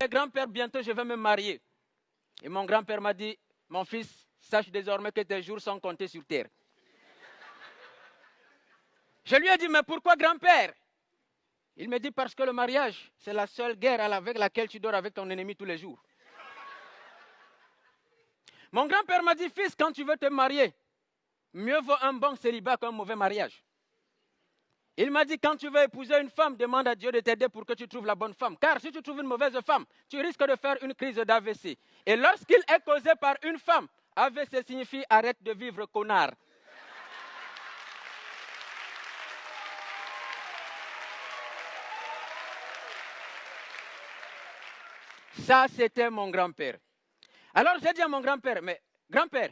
grand-père, grand-père, bientôt je vais me marier. Et mon grand-père m'a dit, mon fils, sache désormais que tes jours sont comptés sur terre. Je lui ai dit, mais pourquoi grand-père? Il me dit, parce que le mariage, c'est la seule guerre avec laquelle tu dors avec ton ennemi tous les jours. Mon grand-père m'a dit, fils, quand tu veux te marier, mieux vaut un bon célibat qu'un mauvais mariage. Il m'a dit, quand tu veux épouser une femme, demande à Dieu de t'aider pour que tu trouves la bonne femme. Car si tu trouves une mauvaise femme, tu risques de faire une crise d'AVC. Et lorsqu'il est causé par une femme, AVC signifie arrête de vivre, connard. Ça, c'était mon grand-père. Alors j'ai dit à mon grand-père, mais grand-père,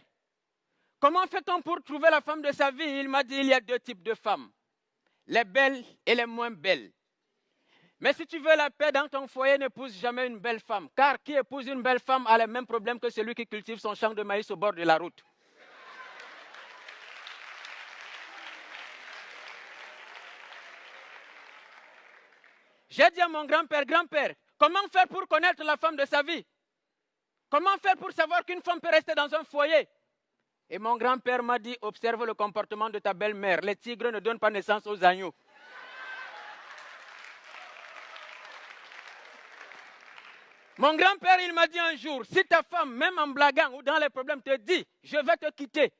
comment fait-on pour trouver la femme de sa vie? Il m'a dit, il y a deux types de femmes, les belles et les moins belles. Mais si tu veux la paix dans ton foyer, n'épouse jamais une belle femme. Car qui épouse une belle femme a les mêmes problèmes que celui qui cultive son champ de maïs au bord de la route. J'ai dit à mon grand-père, grand-père, comment faire pour connaître la femme de sa vie? Comment faire pour savoir qu'une femme peut rester dans un foyer? Et mon grand-père m'a dit, observe le comportement de ta belle-mère. Les tigres ne donnent pas naissance aux agneaux. Mon grand-père, il m'a dit un jour, si ta femme, même en blaguant ou dans les problèmes, te dit, je vais te quitter,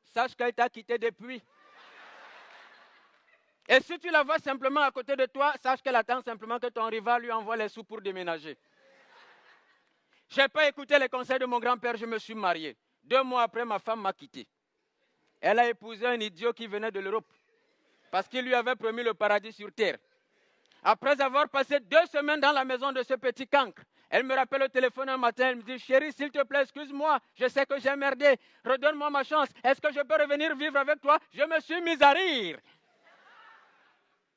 sache qu'elle t'a quitté depuis. Et si tu la vois simplement à côté de toi, sache qu'elle attend simplement que ton rival lui envoie les sous pour déménager. Je n'ai pas écouté les conseils de mon grand-père, je me suis marié. 2 mois après, ma femme m'a quitté. Elle a épousé un idiot qui venait de l'Europe, parce qu'il lui avait promis le paradis sur terre. Après avoir passé 2 semaines dans la maison de ce petit cancre, elle me rappelle au téléphone un matin, elle me dit, chérie, s'il te plaît, excuse-moi, je sais que j'ai merdé, redonne-moi ma chance, est-ce que je peux revenir vivre avec toi? Je me suis mise à rire.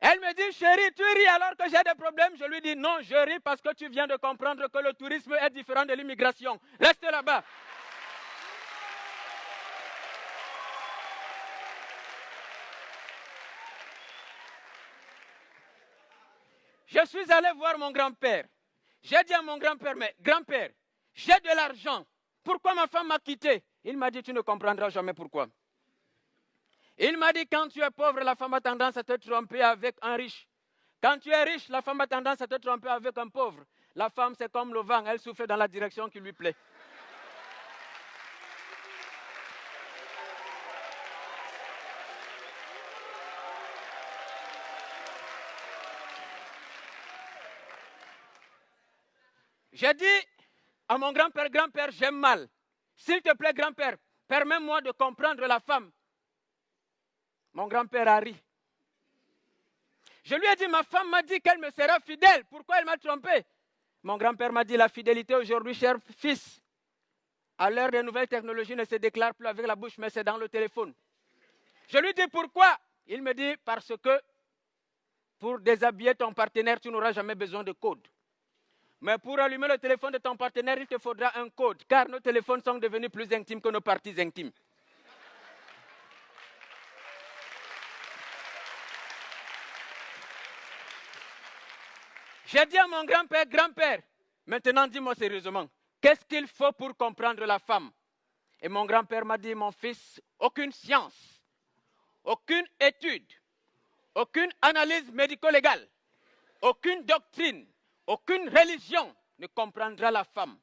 Elle me dit, chérie, tu ris alors que j'ai des problèmes? Je lui dis, non, je ris parce que tu viens de comprendre que le tourisme est différent de l'immigration. Reste là-bas. Je suis allé voir mon grand-père. J'ai dit à mon grand-père, mais grand-père, j'ai de l'argent. Pourquoi ma femme m'a quitté? Il m'a dit, tu ne comprendras jamais pourquoi. Il m'a dit, quand tu es pauvre, la femme a tendance à te tromper avec un riche. Quand tu es riche, la femme a tendance à te tromper avec un pauvre. La femme, c'est comme le vent, elle souffle dans la direction qui lui plaît. J'ai dit à mon grand-père, grand-père, j'aime mal. S'il te plaît, grand-père, permets-moi de comprendre la femme. Mon grand-père a ri. Je lui ai dit, ma femme m'a dit qu'elle me sera fidèle. Pourquoi elle m'a trompé? Mon grand-père m'a dit, la fidélité aujourd'hui, cher fils, à l'heure des nouvelles technologies, ne se déclare plus avec la bouche, mais c'est dans le téléphone. Je lui dis, pourquoi? Il me dit, parce que pour déshabiller ton partenaire, tu n'auras jamais besoin de code. Mais pour allumer le téléphone de ton partenaire, il te faudra un code, car nos téléphones sont devenus plus intimes que nos parties intimes. J'ai dit à mon grand-père, grand-père, maintenant dis-moi sérieusement, qu'est-ce qu'il faut pour comprendre la femme? Et mon grand-père m'a dit, mon fils, aucune science, aucune étude, aucune analyse médico-légale, aucune doctrine, aucune religion ne comprendra la femme.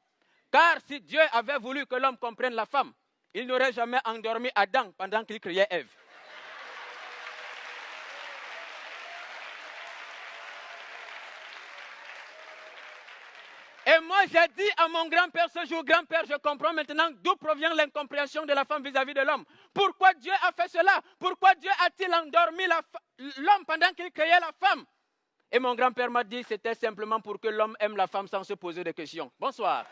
Car si Dieu avait voulu que l'homme comprenne la femme, il n'aurait jamais endormi Adam pendant qu'il criait Ève. Et moi, j'ai dit à mon grand-père ce jour, grand-père, je comprends maintenant d'où provient l'incompréhension de la femme vis-à-vis de l'homme. Pourquoi Dieu a fait cela? Pourquoi Dieu a-t-il endormi l'homme pendant qu'il créait la femme? Et mon grand-père m'a dit, c'était simplement pour que l'homme aime la femme sans se poser de questions. Bonsoir.